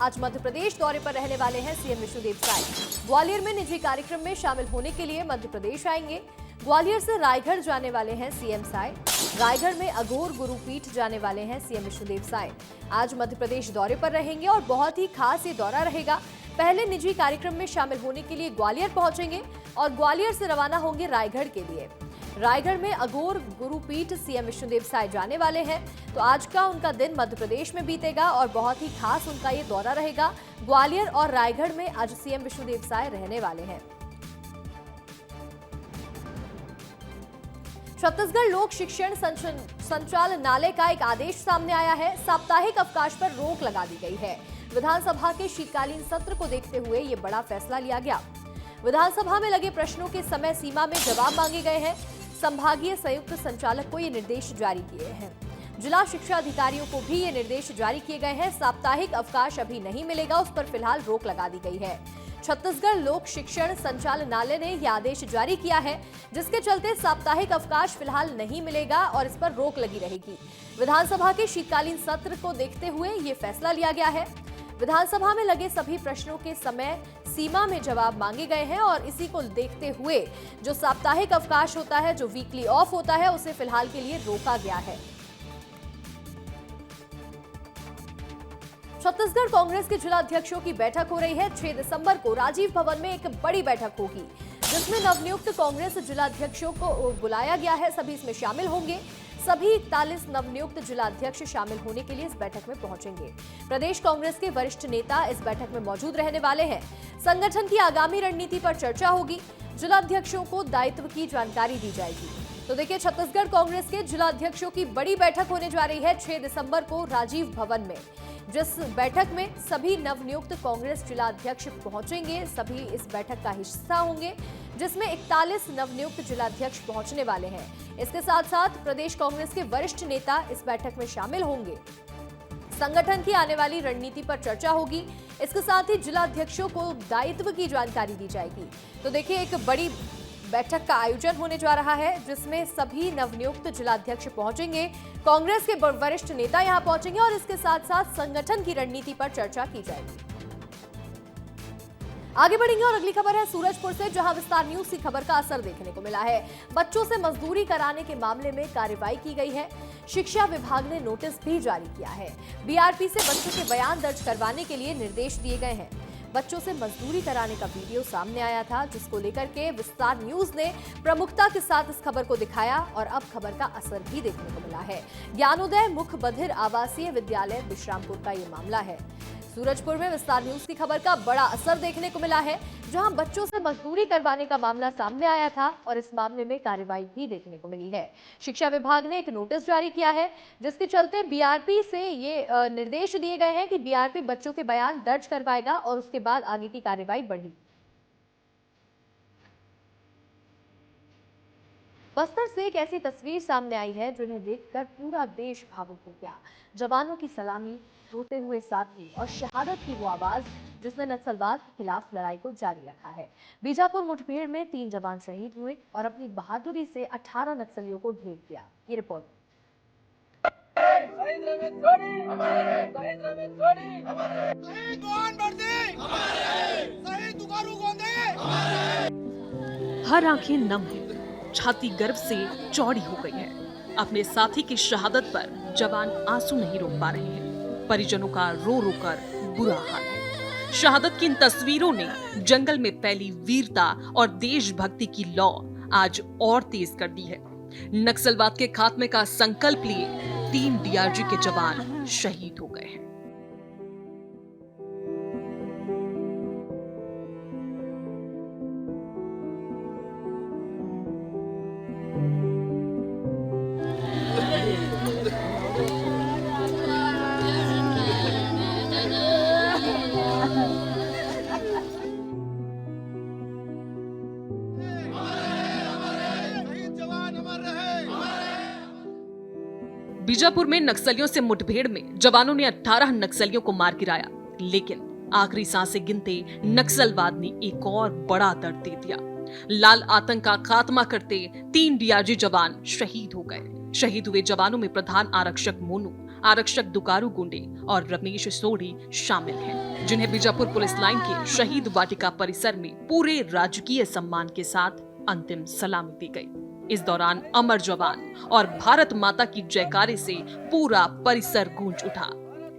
आज मध्य प्रदेश दौरे पर रहने वाले हैं सीएम विष्णुदेव साय। ग्वालियर में निजी कार्यक्रम में शामिल होने के लिए मध्य प्रदेश आएंगे। ग्वालियर से रायगढ़ जाने वाले हैं सीएम साय। रायगढ़ में अघोर गुरुपीठ जाने वाले हैं सीएम विष्णुदेव साय। आज मध्य प्रदेश दौरे पर रहेंगे और बहुत ही खास ये दौरा रहेगा। पहले निजी कार्यक्रम में शामिल होने के लिए ग्वालियर पहुंचेंगे और ग्वालियर से रवाना होंगे रायगढ़ के लिए। रायगढ़ में अघोर गुरुपीठ सीएम विष्णुदेव साय जाने वाले हैं, तो आज का उनका दिन मध्य प्रदेश में बीतेगा और बहुत ही खास उनका ये दौरा रहेगा। ग्वालियर और रायगढ़ में आज सीएम विष्णुदेव साय रहने वाले हैं। छत्तीसगढ़ लोक शिक्षण संचालनालय का एक आदेश सामने आया है। साप्ताहिक अवकाश पर रोक लगा दी गई है। विधानसभा के शीतकालीन सत्र को देखते हुए ये बड़ा फैसला लिया गया। विधानसभा में लगे प्रश्नों के समय सीमा में जवाब मांगे गए हैं। संभागीय संयुक्त संचालक को ये निर्देश जारी किए हैं। जिला शिक्षा अधिकारियों को भी ये निर्देश जारी किए गए हैं। साप्ताहिक अवकाश अभी नहीं मिलेगा, उस पर फिलहाल रोक लगा दी गई है। छत्तीसगढ़ लोक शिक्षण संचालनालय ने यह आदेश जारी किया है, जिसके चलते साप्ताहिक अवकाश फिलहाल नहीं मिलेगा और इस पर रोक लगी रहेगी। विधानसभा के शीतकालीन सत्र को देखते हुए ये फैसला लिया गया है। विधानसभा में लगे सभी प्रश्नों के समय सीमा में जवाब मांगे गए हैं और इसी को देखते हुए जो साप्ताहिक अवकाश होता है, जो वीकली ऑफ होता है, उसे फिलहाल के लिए रोका गया है। छत्तीसगढ़ कांग्रेस के जिला अध्यक्षों की बैठक हो रही है। 6 दिसंबर को राजीव भवन में एक बड़ी बैठक होगी, जिसमें नवनियुक्त कांग्रेस जिला अध्यक्षों को बुलाया गया है। सभी इसमें शामिल होंगे। सभी 41 नवनियुक्त जिला अध्यक्ष शामिल होने के लिए इस बैठक में पहुंचेंगे। प्रदेश कांग्रेस के वरिष्ठ नेता इस बैठक में मौजूद रहने वाले हैं। संगठन की आगामी रणनीति पर चर्चा होगी। जिला अध्यक्षों को दायित्व की जानकारी दी जाएगी। तो देखिए, छत्तीसगढ़ कांग्रेस के जिला अध्यक्षों की बड़ी बैठक होने जा रही है 6 दिसंबर को राजीव भवन में, जिस बैठक में सभी नवनियुक्त कांग्रेस जिला अध्यक्ष पहुंचेंगे। सभी इस बैठक का हिस्सा होंगे, जिसमें 41 नवनियुक्त जिला अध्यक्ष पहुंचने वाले हैं। इसके साथ साथ प्रदेश कांग्रेस के वरिष्ठ नेता इस बैठक में शामिल होंगे। संगठन की आने वाली रणनीति पर चर्चा होगी। इसके साथ ही जिला अध्यक्षों को दायित्व की जानकारी दी जाएगी। तो देखिए, एक बड़ी बैठक का आयोजन होने जा रहा है, जिसमें सभी नवनियुक्त जिलाध्यक्ष पहुंचेंगे। कांग्रेस के वरिष्ठ नेता यहां पहुंचेंगे और इसके साथ साथ संगठन की रणनीति पर चर्चा की जाएगी। आगे बढ़ेंगे और अगली खबर है सूरजपुर से, जहां विस्तार न्यूज की खबर का असर देखने को मिला है। बच्चों से मजदूरी कराने के मामले में कार्रवाई की गई है। शिक्षा विभाग ने नोटिस भी जारी किया है। बीआरपी से बच्चों के बयान दर्ज करवाने के लिए निर्देश दिए गए हैं। बच्चों से मजदूरी कराने का वीडियो सामने आया था, जिसको लेकर के विस्तार न्यूज ने प्रमुखता के साथ इस खबर को दिखाया और अब खबर का असर भी देखने को मिला है। ज्ञानोदय मुख बधिर आवासीय विद्यालय विश्रामपुर का ये मामला है। सूरजपुर में विस्तार न्यूज की खबर का बड़ा असर देखने को मिला है, जहां बच्चों से मजदूरी करवाने का मामला सामने आया था और इस मामले में कार्रवाई भी देखने को मिली है। शिक्षा विभाग ने एक नोटिस जारी किया है, जिसके चलते बीआरपी से ये निर्देश दिए गए हैं कि बीआरपी बच्चों के बयान दर्ज करवाएगा और उसके बाद आगे की कार्रवाई बढ़ेगी। बस्तर से एक ऐसी तस्वीर सामने आई है, जिन्हें देखकर पूरा देश भावुक हो गया। जवानों की सलामी, रोते हुए साथी और शहादत की वो आवाज, जिसने नक्सलवाद के खिलाफ लड़ाई को जारी रखा है। बीजापुर मुठभेड़ में 3 जवान शहीद हुए और अपनी बहादुरी से 18 नक्सलियों को ढेर दिया। ये रिपोर्ट। हर आंखें नम है, छाती गर्व से चौड़ी हो गई है। अपने साथी की शहादत पर जवान आंसू नहीं रोक पा रहे हैं। परिजनों का रो रो कर बुरा हाल है। शहादत की इन तस्वीरों ने जंगल में फैली वीरता और देशभक्ति की लौ आज और तेज कर दी है। नक्सलवाद के खात्मे का संकल्प लिए 3 डीआरजी के जवान शहीद हो गए हैं। बीजापुर में नक्सलियों से मुठभेड़ में जवानों ने 18 नक्सलियों को मार गिराया, लेकिन आखिरी सांसें गिनते नक्सलवाद ने एक और बड़ा दर्द दे दिया। लाल आतंक का खात्मा करते 3 डीआरजी जवान शहीद हो गए। शहीद हुए जवानों में प्रधान आरक्षक मोनू, आरक्षक दुकारू गुंडे और रमेश सोढ़ी शामिल हैं, जिन्हें बीजापुर पुलिस लाइन के शहीद वाटिका परिसर में पूरे राजकीय सम्मान के साथ अंतिम सलामी दी गई। इस दौरान अमर जवान और भारत माता की जयकारे से पूरा परिसर गूंज उठा।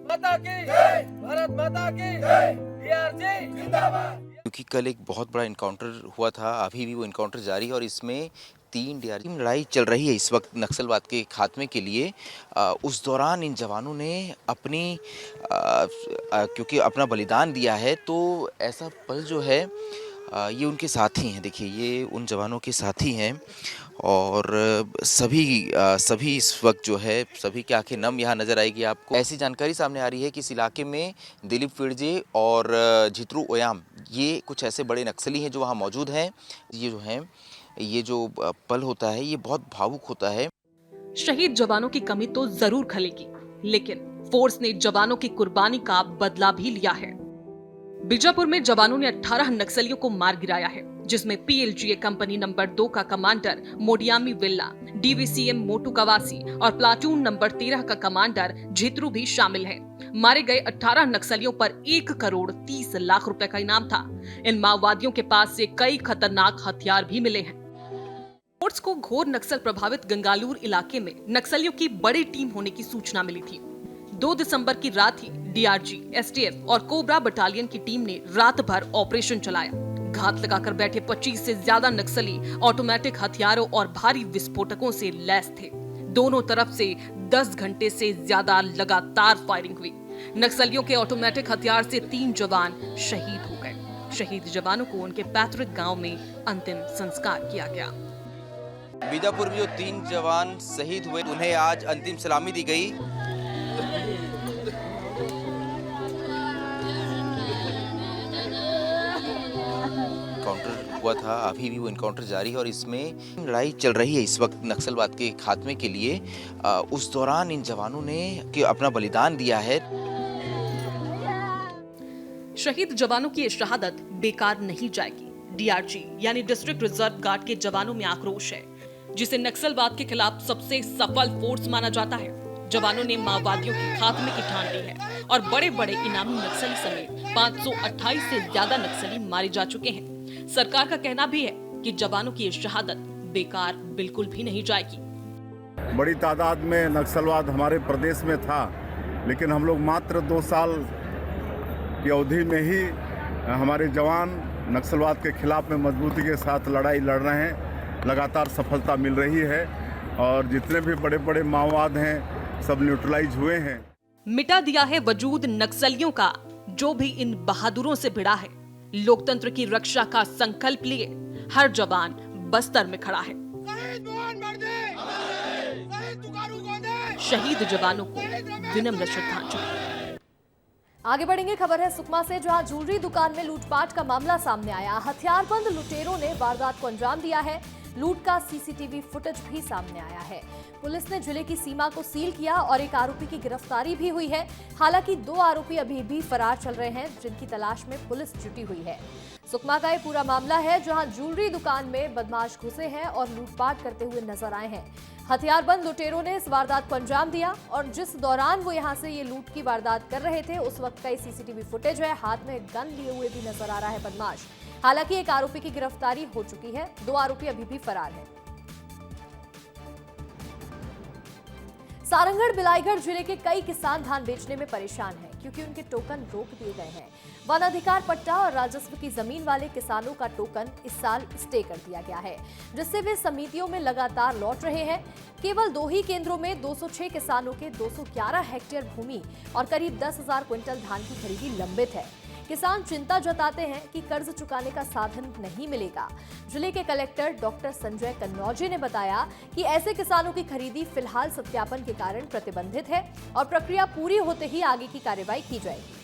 माता की जय, भारत माता की जय, DRG जिंदाबाद। क्योंकि कल एक बहुत बड़ा इनकाउंटर हुआ था, अभी भी वो इनकाउंटर जारी है और इसमें 3 DRG लड़ाई चल रही है इस वक्त नक्सलवाद के खात्मे के लिए। उस दौरान इन जवानों ने अपनी क्योंकि अपना बलिदान दिया है, तो ऐसा पल जो है ये उनके साथी हैं। देखिए ये उन जवानों के साथी हैं और सभी इस वक्त जो है सभी की आंखें नम यहाँ नजर आएगी आपको। ऐसी जानकारी सामने आ रही है कि इस इलाके में दिलीप फिरजे और झित्रू ओयाम ये कुछ ऐसे बड़े नक्सली हैं जो वहाँ मौजूद हैं। ये जो पल होता है ये बहुत भावुक होता है। शहीद जवानों की कमी तो जरूर खलेगी, लेकिन फोर्स ने जवानों की कुर्बानी का बदला भी लिया है। बीजापुर में जवानों ने 18 नक्सलियों को मार गिराया है, जिसमें PLGA कंपनी नंबर 2 का कमांडर मोडियामी विल्ला, DVCM मोटू कवासी और प्लाटून नंबर 13 का कमांडर झित्रू भी शामिल हैं। मारे गए 18 नक्सलियों पर 1 करोड़ 30 लाख रुपए का इनाम था। इन माओवादियों के पास से कई खतरनाक हथियार भी मिले हैं। फोर्स को घोर नक्सल प्रभावित गंगालूर इलाके में नक्सलियों की बड़ी टीम होने की सूचना मिली थी। 2 दिसंबर की रात ही DRG, STF और कोबरा बटालियन की टीम ने रात भर ऑपरेशन चलाया। घात लगाकर बैठे 25 से ज्यादा नक्सली ऑटोमेटिक हथियारों और भारी विस्फोटकों से लैस थे। दोनों तरफ से 10 घंटे से ज्यादा लगातार फायरिंग हुई। नक्सलियों के ऑटोमेटिक हथियार से 3 जवान शहीद हो गए। शहीद जवानों को उनके पैतृक गांव में अंतिम संस्कार किया गया। बीजापुर में जो 3 जवान शहीद हुए उन्हें आज अंतिम सलामी दी गई। इनकाउंटर हुआ था, अभी भी वो इनकाउंटर जारी है और इसमें लड़ाई चल रही है इस वक्त नक्सलवाद के खात्मे के लिए। उस दौरान इन जवानों ने अपना बलिदान दिया है। शहीद जवानों की ये शहादत बेकार नहीं जाएगी। DRG यानी डिस्ट्रिक्ट रिजर्व गार्ड के जवानों में आक्रोश है, जिसे नक्सलवाद के खिलाफ सबसे सफल फोर्स माना जाता है। जवानों ने माओवादियों के खात्मे की ठान ली है और बड़े बड़े इनामी नक्सली समेत 528 से ज्यादा नक्सली मारे जा चुके हैं। सरकार का कहना भी है कि जवानों की ये शहादत बेकार बिल्कुल भी नहीं जाएगी। बड़ी तादाद में नक्सलवाद हमारे प्रदेश में था, लेकिन हम लोग मात्र 2 साल की अवधि में ही हमारे जवान नक्सलवाद के खिलाफ में मजबूती के साथ लड़ाई लड़ रहे हैं। लगातार सफलता मिल रही है और जितने भी बड़े बड़े माओवाद हैं सब न्यूट्रलाइज हुए हैं। मिटा दिया है वजूद नक्सलियों का जो भी इन बहादुरों से भिड़ा है। लोकतंत्र की रक्षा का संकल्प लिए हर जवान बस्तर में खड़ा है। शहीद जवानों को विनम्र श्रद्धांजलि। आगे बढ़ेंगे। खबर है सुकमा से, जहां ज्वेलरी दुकान में लूटपाट का मामला सामने आया। हथियारबंद लुटेरों ने वारदात को अंजाम दिया है। लूट का CCTV फुटेज भी सामने आया है। पुलिस ने जिले की सीमा को सील किया और एक आरोपी की गिरफ्तारी भी हुई है। हालांकि 2 आरोपी अभी भी फरार चल रहे हैं, जिनकी तलाश में पुलिस जुटी हुई है। सुकमा का ये पूरा मामला है, जहां ज्वेलरी दुकान में बदमाश घुसे हैं और लूटपाट करते हुए नजर आए हैं। हथियारबंद लुटेरों ने इस वारदात को अंजाम दिया और जिस दौरान वो यहां से ये लूट की वारदात कर रहे थे उस वक्त का ये CCTV फुटेज है। हाथ में गन लिए हुए भी नजर आ रहा है बदमाश। हालांकि एक आरोपी की गिरफ्तारी हो चुकी है, 2 आरोपी अभी भी फरार हैं। सारंगढ़ बिलाईगढ़ जिले के कई किसान धान बेचने में परेशान हैं, क्योंकि उनके टोकन रोक दिए गए हैं। वन अधिकार पट्टा और राजस्व की जमीन वाले किसानों का टोकन इस साल स्टे कर दिया गया है, जिससे वे समितियों में लगातार लौट रहे हैं। केवल 2 ही केंद्रों में 206 किसानों के 211 हेक्टेयर भूमि और करीब 10,000 क्विंटल धान की खरीदी लंबित है। किसान चिंता जताते हैं कि कर्ज चुकाने का साधन नहीं मिलेगा। जिले के कलेक्टर डॉक्टर संजय कन्नौजे ने बताया कि ऐसे किसानों की खरीदी फिलहाल सत्यापन के कारण प्रतिबंधित है और प्रक्रिया पूरी होते ही आगे की कार्रवाई की जाएगी।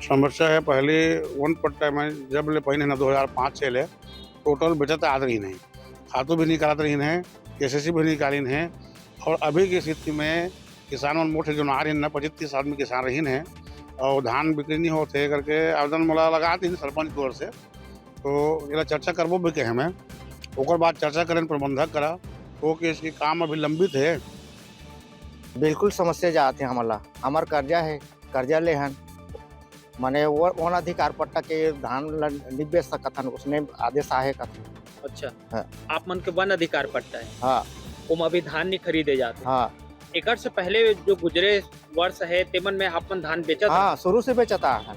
समस्या है पहले 1 पट्टा में जब ले पहिने ना 2005 से ले टोटल बचत आद रही नहीं, खातों भी निकालत रही है, KCC भी निकालीन है। और अभी की स्थिति में किसान मोटे जो आ रही है 25-30 आदमी किसान रही है और धान बिक्री नहीं होते करके आवेदन मला लगा दी सरपंच की ओर से। तो जरा चर्चा करबो भी के हमें ओकर बाद चर्चा करें प्रबंधक करा तो कि इसकी काम अभी लंबित है बिल्कुल समस्या जाते हमारा हमार कर्जा है कर्जा ले हन माने वो वन अधिकार पट्टा के धान निबे सकथन उसने आदेश आहे कथन। अच्छा हाँ। आप मन के वन अधिकार पट्टा है हाँ ओम अभी धान नहीं खरीदे जाते हाँ एकर से पहले जो गुजरे वर्ष है तेमन में आपन धान बेचा था। हाँ शुरू से बेचता है।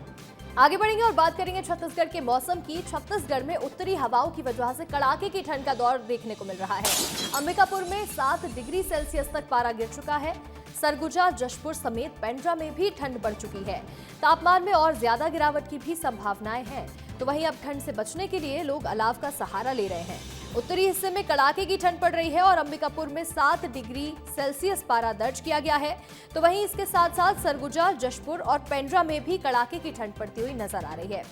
आगे बढ़ेंगे और बात करेंगे छत्तीसगढ़ के मौसम की। छत्तीसगढ़ में उत्तरी हवाओं की वजह से कड़ाके की ठंड का दौर देखने को मिल रहा है। अंबिकापुर में 7 डिग्री सेल्सियस तक पारा गिर चुका है। सरगुजा, जशपुर समेत पेंड्रा में भी ठंड बढ़ चुकी है। तापमान में और ज्यादा गिरावट की भी संभावनाएं हैं। तो वहीं अब ठंड से बचने के लिए लोग अलाव का सहारा ले रहे हैं। उत्तरी हिस्से में कड़ाके की ठंड पड़ रही है और अंबिकापुर में 7 डिग्री सेल्सियस पारा दर्ज किया गया है। तो वहीं इसके साथ साथ सरगुजा, जशपुर और पेंड्रा में भी कड़ाके की ठंड पड़ती हुई नजर आ रही है।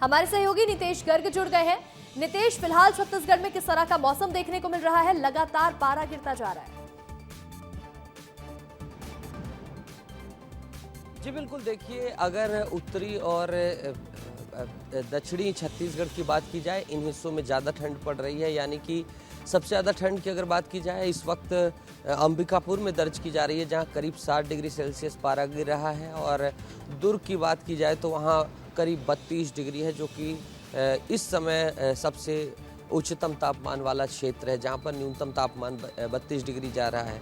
हमारे सहयोगी नितेश गर्ग जुड़ गए हैं। नितेश, फिलहाल छत्तीसगढ़ में किस तरह का मौसम देखने को मिल रहा है? लगातार पारा गिरता जा रहा है। जी बिल्कुल, देखिए अगर उत्तरी और दक्षिणी छत्तीसगढ़ की बात की जाए इन हिस्सों में ज़्यादा ठंड पड़ रही है। यानी कि सबसे ज़्यादा ठंड की अगर बात की जाए इस वक्त अंबिकापुर में दर्ज की जा रही है जहां करीब 7 डिग्री सेल्सियस पारा गिर रहा है। और दुर्ग की बात की जाए तो वहां करीब 32 डिग्री है जो कि इस समय सबसे उच्चतम तापमान वाला क्षेत्र है जहां पर न्यूनतम तापमान 32 डिग्री जा रहा है।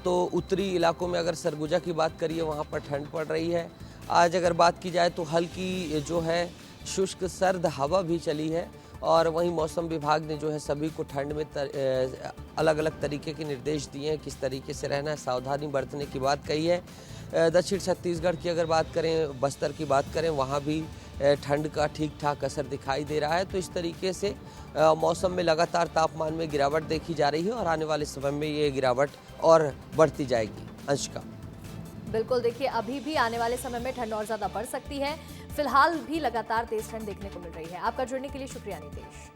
तो उत्तरी इलाकों में अगर सरगुजा की बात करिए वहाँ पर ठंड पड़ रही है। आज अगर बात की जाए तो हल्की जो है शुष्क सर्द हवा भी चली है और वहीं मौसम विभाग ने जो है सभी को ठंड में अलग अलग तरीके के निर्देश दिए हैं, किस तरीके से रहना है, सावधानी बरतने की बात कही है। दक्षिण छत्तीसगढ़ की अगर बात करें, बस्तर की बात करें, वहाँ भी ठंड का ठीक ठाक असर दिखाई दे रहा है। तो इस तरीके से मौसम में लगातार तापमान में गिरावट देखी जा रही है और आने वाले समय में ये गिरावट और बढ़ती जाएगी। अंशिका। बिल्कुल, देखिए अभी भी आने वाले समय में ठंड और ज्यादा बढ़ सकती है। फिलहाल भी लगातार तेज ठंड देखने को मिल रही है। आपका जुड़ने के लिए शुक्रिया नितेश।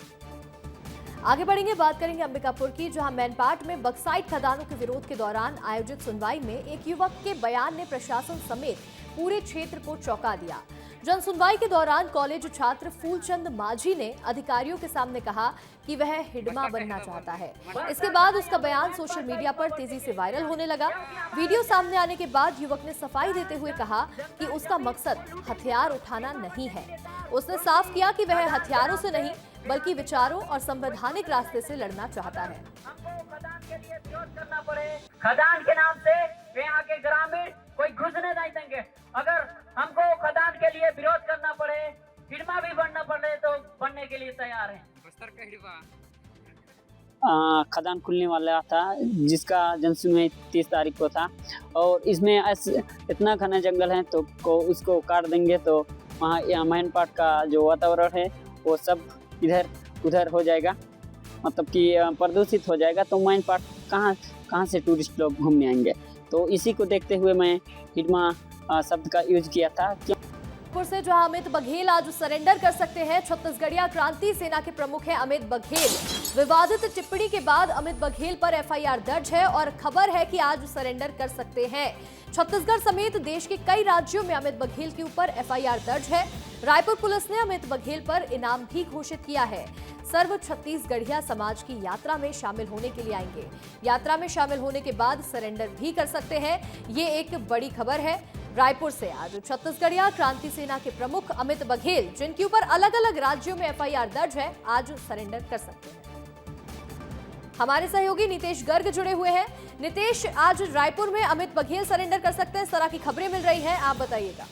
आगे बढ़ेंगे, बात करेंगे अंबिकापुर की, जहां मैनपाट में बक्साइट खदानों के विरोध के दौरान आयोजित सुनवाई में एक युवक के बयान ने प्रशासन समेत पूरे क्षेत्र को चौंका दिया। जन सुनवाई के दौरान कॉलेज छात्र फूलचंद माझी ने अधिकारियों के सामने कहा कि वह हिडमा बनना चाहता है। इसके बाद उसका बयान सोशल मीडिया पर तेजी से वायरल होने लगा। वीडियो सामने आने के बाद युवक ने सफाई देते हुए कहा कि उसका मकसद हथियार उठाना नहीं है। उसने साफ किया कि वह हथियारों से नहीं बल्कि विचारों और संवैधानिक रास्ते से लड़ना चाहता है। खदान के लिए विरोध करना पड़े, खदान के नाम से यहाँ के ग्रामीण कोई घुसने नहीं देंगे। अगर हमको खदान के लिए विरोध करना पड़े, हिडमा भी बनना पड़े तो बनने के लिए तैयार हैं। बस्तर का हिडमा खदान खुलने वाला था जिसका जनसुनवाई 30 तारीख को था और इसमें इतना घना जंगल है तो उसको काट देंगे तो वहाँ मैनपाट का जो वातावरण है वो सब इधर उधर हो जाएगा, मतलब कि प्रदूषित हो जाएगा। तो मैनपाट कहाँ से टूरिस्ट लोग घूमने आएंगे। तो इसी को देखते हुए मैं हिडमा शब्द का यूज किया था। से जहां अमित बघेल आज सरेंडर कर सकते हैं। छत्तीसगढ़िया क्रांति सेना के प्रमुख हैं अमित बघेल। विवादित टिप्पणी के बाद अमित बघेल पर एफआईआर दर्ज है और खबर है कि आज सरेंडर कर सकते हैं। छत्तीसगढ़ समेत देश के कई राज्यों में अमित बघेल के ऊपर एफआईआर दर्ज है। रायपुर पुलिस ने अमित बघेल पर इनाम भी घोषित किया है। सर्व छत्तीसगढ़िया समाज की यात्रा में शामिल होने के लिए आएंगे। यात्रा में शामिल होने के बाद सरेंडर भी कर सकते हैं। ये एक बड़ी खबर है। रायपुर से आज छत्तीसगढ़िया क्रांति सेना के प्रमुख अमित बघेल, जिनके ऊपर अलग अलग राज्यों में एफआईआर दर्ज है, आज सरेंडर कर सकते हैं। हमारे सहयोगी नितेश गर्ग जुड़े हुए हैं। नितेश, आज रायपुर में अमित बघेल सरेंडर कर सकते हैं, इस तरह की खबरें मिल रही हैं, आप बताइएगा।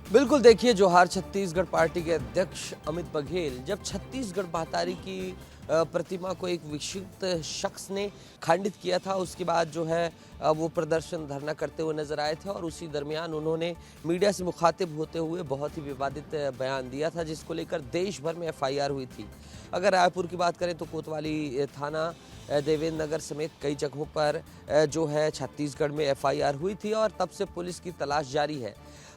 बिल्कुल, देखिए जोहार छत्तीसगढ़ पार्टी के अध्यक्ष अमित बघेल जब छत्तीसगढ़ महातारी की प्रतिमा को एक विक्षिप्त शख्स ने खंडित किया था, उसके बाद जो है वो प्रदर्शन धरना करते हुए नजर आए थे और उसी दरमियान उन्होंने मीडिया से मुखातिब होते हुए बहुत ही विवादित बयान दिया था जिसको लेकर देश भर में एफआईआर हुई थी। अगर रायपुर की बात करें तो कोतवाली थाना, देवेंद्र नगर समेत कई जगहों पर जो है छत्तीसगढ़ में एफआईआर हुई थी और तब से पुलिस की तलाश जारी है।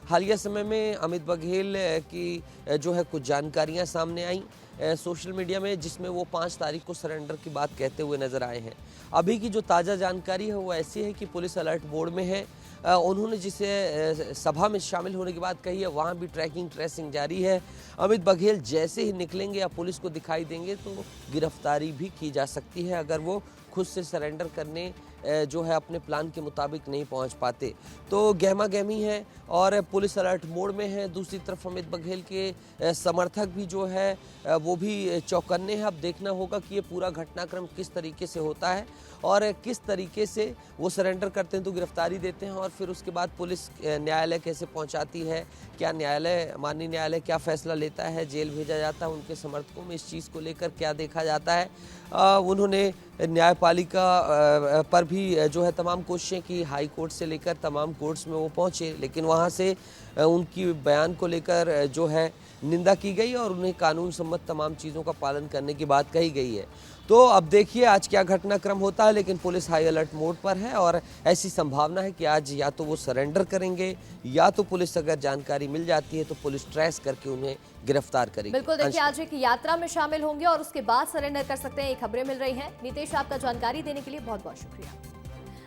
हालिया समय में अमित बघेल की जो है कुछ जानकारियां सामने आई सोशल मीडिया में, जिसमें वो 5 तारीख को सरेंडर की बात कहते हुए नजर आए हैं। अभी की जो ताज़ा जानकारी है वो ऐसी है कि पुलिस अलर्ट बोर्ड में है। उन्होंने जिसे सभा में शामिल होने की बात कही है वहाँ भी ट्रैकिंग ट्रेसिंग जारी है। अमित बघेल जैसे ही निकलेंगे या पुलिस को दिखाई देंगे तो गिरफ्तारी भी की जा सकती है अगर वो खुद से सरेंडर करने जो है अपने प्लान के मुताबिक नहीं पहुंच पाते। तो गहमा गहमी है और पुलिस अलर्ट मोड में है। दूसरी तरफ अमित बघेल के समर्थक भी जो है वो भी चौकन्ने हैं। अब देखना होगा कि ये पूरा घटनाक्रम किस तरीके से होता है और किस तरीके से वो सरेंडर करते हैं तो गिरफ्तारी देते हैं और फिर उसके बाद पुलिस न्यायालय कैसे पहुंचाती है, क्या न्यायालय माननीय न्यायालय क्या फैसला लेता है, जेल भेजा जाता है, उनके समर्थकों में इस चीज़ को लेकर क्या देखा जाता है। उन्होंने न्यायपालिका पर भी जो है तमाम कोशिशें की, हाई कोर्ट से लेकर तमाम कोर्ट्स में वो पहुंचे, लेकिन वहां से उनकी बयान को लेकर जो है निंदा की गई और उन्हें कानून सम्मत तमाम चीज़ों का पालन करने की बात कही गई है। तो अब देखिए आज क्या घटनाक्रम होता है, लेकिन पुलिस हाई अलर्ट मोड पर है और ऐसी संभावना है कि आज या तो वो सरेंडर करेंगे या तो पुलिस अगर जानकारी मिल जाती है तो पुलिस ट्रेस करके उन्हें गिरफ्तार करेगी। बिल्कुल, देखिए आज एक यात्रा में शामिल होंगे और उसके बाद सरेंडर कर सकते हैं, ये खबरें मिल रही हैं। नीतीश, आपका जानकारी देने के लिए बहुत बहुत शुक्रिया।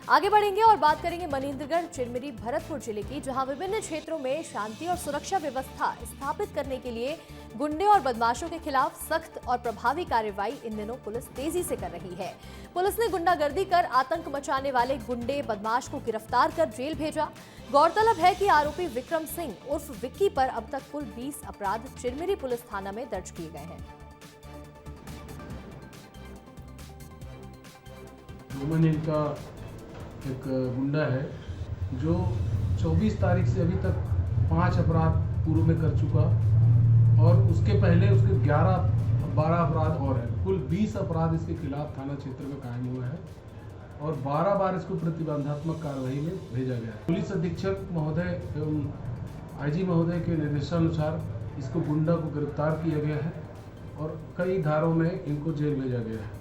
आगे बढ़ेंगे और बात करेंगे मनेंद्रगढ़, चिरमिरी, भरतपुर जिले की, जहां विभिन्न क्षेत्रों में शांति और सुरक्षा व्यवस्था स्थापित करने के लिए गुंडे और बदमाशों के खिलाफ सख्त और प्रभावी कार्रवाई इन दिनों पुलिस तेजी से कर रही है। पुलिस ने गुंडागर्दी कर आतंक मचाने वाले गुंडे बदमाश को गिरफ्तार कर जेल भेजा। गौरतलब है कि आरोपी विक्रम सिंह उर्फ विक्की पर अब तक कुल 20 अपराध चिरमिरी पुलिस थाना में दर्ज किए गए हैं। एक गुंडा है जो 24 तारीख से अभी तक 5 अपराध पूर्व में कर चुका और उसके पहले उसके 12 अपराध और हैं। कुल 20 अपराध इसके खिलाफ थाना क्षेत्र में कायम हुआ है और 12 बार इसको प्रतिबंधात्मक कार्रवाई में भेजा गया है। पुलिस अधीक्षक महोदय एवं आईजी महोदय के निर्देशानुसार इसको गुंडा को गिरफ्तार किया गया है और कई धाराओं में इनको जेल भेजा गया है।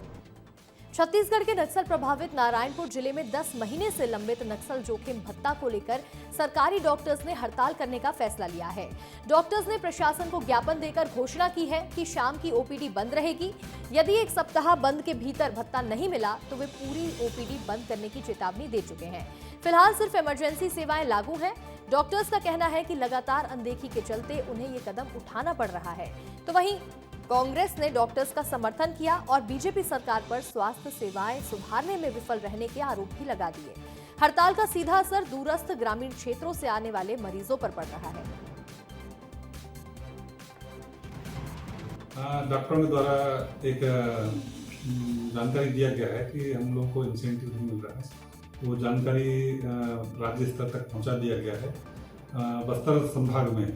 छत्तीसगढ़ के नक्सल प्रभावित नारायणपुर जिले में 10 महीने से लंबित नक्सल जोखिम भत्ता को लेकर सरकारी डॉक्टर्स ने हड़ताल करने का फैसला लिया है। डॉक्टर्स ने प्रशासन को ज्ञापन देकर घोषणा की है कि शाम की ओपीडी बंद रहेगी। यदि 1 सप्ताह बंद के भीतर भत्ता नहीं मिला तो वे पूरी ओपीडी बंद करने की चेतावनी दे चुके हैं। फिलहाल सिर्फ इमरजेंसी सेवाएं लागू हैं। डॉक्टर्स का कहना है कि लगातार अनदेखी के चलते उन्हें ये कदम उठाना पड़ रहा है। तो वहीं कांग्रेस ने डॉक्टर्स का समर्थन किया और बीजेपी सरकार पर स्वास्थ्य सेवाएं सुधारने में विफल रहने के आरोप भी लगा दिए। हड़ताल का सीधा असर दूरस्थ ग्रामीण क्षेत्रों से आने वाले मरीजों पर पड़ रहा है। डॉक्टरों के द्वारा एक जानकारी दिया गया है कि हम लोग को इंसेंटिव नहीं मिल रहा है। वो जानकारी राज्य स्तर तक पहुंचा दिया गया है। बस्तर संभाग में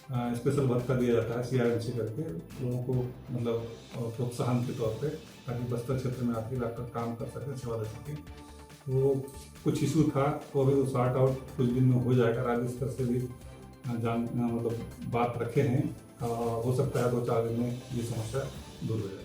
स्पेशल भत्ता दिया जाता है CRMC करके लोगों को, मतलब प्रोत्साहन के तौर पे, ताकि बस्तर क्षेत्र में आके डॉक्टर काम कर सके, सेवा दे सके। वो कुछ इशू था तो अभी वो सॉर्ट आउट कुछ दिन में हो जाएगा। राज्य स्तर से भी मतलब बात रखे हैं और हो सकता है 2-4 दिन में ये समस्या दूर हो जाए।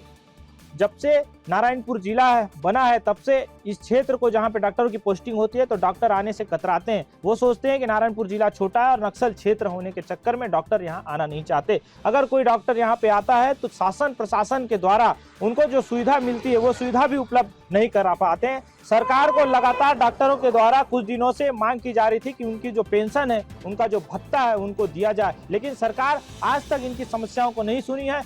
जब से नारायणपुर जिला बना है तब से इस क्षेत्र को, जहां पे डॉक्टरों की पोस्टिंग होती है, तो डॉक्टर आने से कतराते हैं। वो सोचते हैं कि नारायणपुर जिला छोटा है और नक्सल क्षेत्र होने के चक्कर में डॉक्टर यहां आना नहीं चाहते। अगर कोई डॉक्टर यहां पे आता है तो शासन प्रशासन के द्वारा उनको जो सुविधा मिलती है वो सुविधा भी उपलब्ध नहीं करा पाते हैं। सरकार को लगातार डॉक्टरों के द्वारा कुछ दिनों से मांग की जा रही थी कि उनकी जो पेंशन है, उनका जो भत्ता है, उनको दिया जाए, लेकिन सरकार आज तक इनकी समस्याओं को नहीं सुनी है।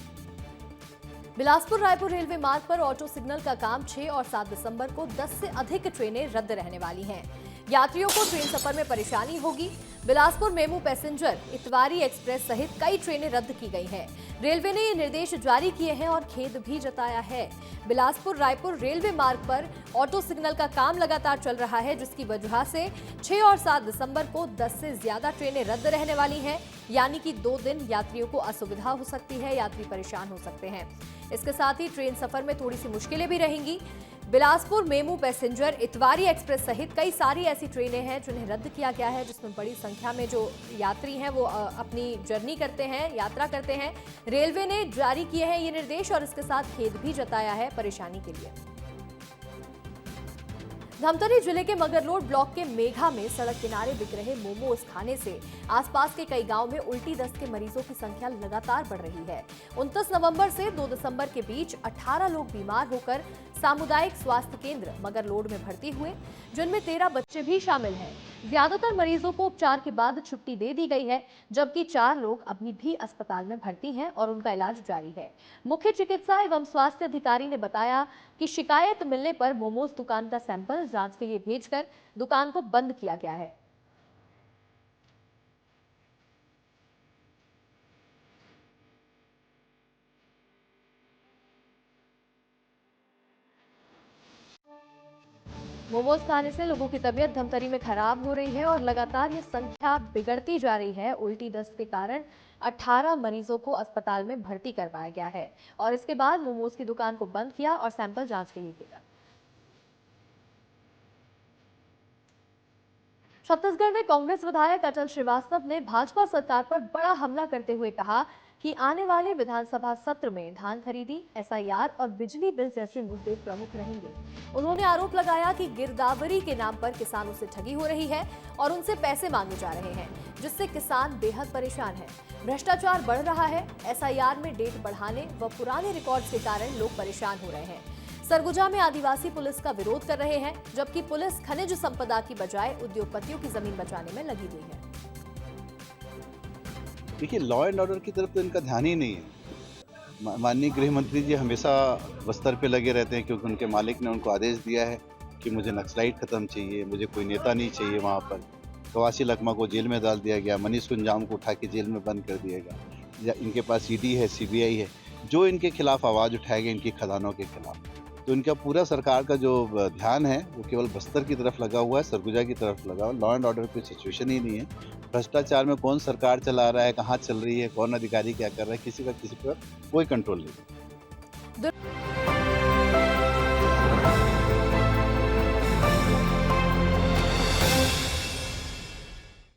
बिलासपुर रायपुर रेलवे मार्ग पर ऑटो सिग्नल का काम 6 और 7 दिसंबर को 10 से अधिक ट्रेनें रद्द रहने वाली हैं। यात्रियों को ट्रेन सफर में परेशानी होगी। Bilaspur MEMU passenger, Itwari express सहित कई ट्रेनें रद्द की गई हैं। रेलवे ने ये निर्देश जारी किए हैं और खेद भी जताया है। बिलासपुर रायपुर रेलवे मार्ग पर ऑटो सिग्नल का काम लगातार चल रहा है, जिसकी वजह से 6 और 7 दिसंबर को 10 से ज्यादा ट्रेनें रद्द रहने वाली हैं। यानी कि 2 दिन यात्रियों को असुविधा हो सकती है, यात्री परेशान हो सकते हैं। इसके साथ ही ट्रेन सफर में थोड़ी सी मुश्किलें भी रहेंगी। Bilaspur MEMU passenger, Itwari express सहित कई सारी ऐसी ट्रेनें हैं जिन्हें रद्द किया गया है, जिसमें बड़ी संख्या में जो यात्री हैं वो अपनी जर्नी करते हैं, यात्रा करते हैं। रेलवे ने जारी किए हैं ये निर्देश और इसके साथ खेद भी जताया है परेशानी के लिए। धमतरी जिले के मगरलोड ब्लॉक के मेघा में सड़क किनारे बिक रहे मोमोज खाने से आसपास के कई गांव में उल्टी दस्त के मरीजों की संख्या लगातार बढ़ रही है। 29 नवंबर से 2 दिसंबर के बीच 18 लोग बीमार होकर सामुदायिक स्वास्थ्य केंद्र मगरलोड में भर्ती हुए, जिनमें 13 बच्चे भी शामिल हैं। ज्यादातर मरीजों को उपचार के बाद छुट्टी दे दी गई है, जबकि 4 लोग अभी भी अस्पताल में भर्ती हैं और उनका इलाज जारी है। मुख्य चिकित्सा एवं स्वास्थ्य अधिकारी ने बताया कि शिकायत मिलने पर मोमोज दुकान का सैंपल जांच के लिए भेजकर दुकान को बंद किया गया है। मोमोज खाने से लोगों की तबीयत धमतरी में खराब हो रही है और लगातार ये संख्या बिगड़ती जा रही है। उल्टी दस्त के कारण 18 मरीजों को अस्पताल में भर्ती करवाया गया है और इसके बाद मोमोज की दुकान को बंद किया और सैंपल जांच के लिए किया। छत्तीसगढ़ में कांग्रेस विधायक अटल श्रीवास्तव ने भाजपा सरकार पर बड़ा हमला करते हुए कहा कि आने वाले विधानसभा सत्र में धान खरीदी, एसआईआर और बिजली बिल जैसे मुद्दे प्रमुख रहेंगे। उन्होंने आरोप लगाया कि गिरदावरी के नाम पर किसानों से ठगी हो रही है और उनसे पैसे मांगे जा रहे हैं, जिससे किसान बेहद परेशान है। भ्रष्टाचार बढ़ रहा है। एसआईआर में डेट बढ़ाने व पुराने रिकॉर्ड्स के कारण लोग परेशान हो रहे हैं। सरगुजा में आदिवासी पुलिस का विरोध कर रहे हैं, जबकि पुलिस खनिज संपदा की बजाय उद्योगपतियों की जमीन बचाने में लगी हुई है। देखिए, लॉ एंड ऑर्डर की तरफ तो इनका ध्यान ही नहीं है। माननीय गृह मंत्री जी हमेशा बस्तर पे लगे रहते हैं, क्योंकि उनके मालिक ने उनको आदेश दिया है कि मुझे नक्सलाइट खत्म चाहिए, मुझे कोई नेता नहीं चाहिए। वहाँ पर कवासी लकमा को जेल में डाल दिया गया, मनीष कुंजाम को उठा के जेल में बंद कर दिया गया। इनके पास ईडी है, सीबीआई है, जो इनके खिलाफ आवाज़ उठाएगा, इनकी खदानों के खिलाफ। तो इनका पूरा सरकार का जो ध्यान है वो केवल बस्तर की तरफ लगा हुआ है, सरगुजा की तरफ लगा हुआ है। लॉ एंड ऑर्डर की सिचुएशन ही नहीं है। भ्रष्टाचार में कौन सरकार चला रहा है, कहाँ चल रही है, कौन अधिकारी क्या कर रहा है, किसी का किसी पर कोई कंट्रोल नहीं है।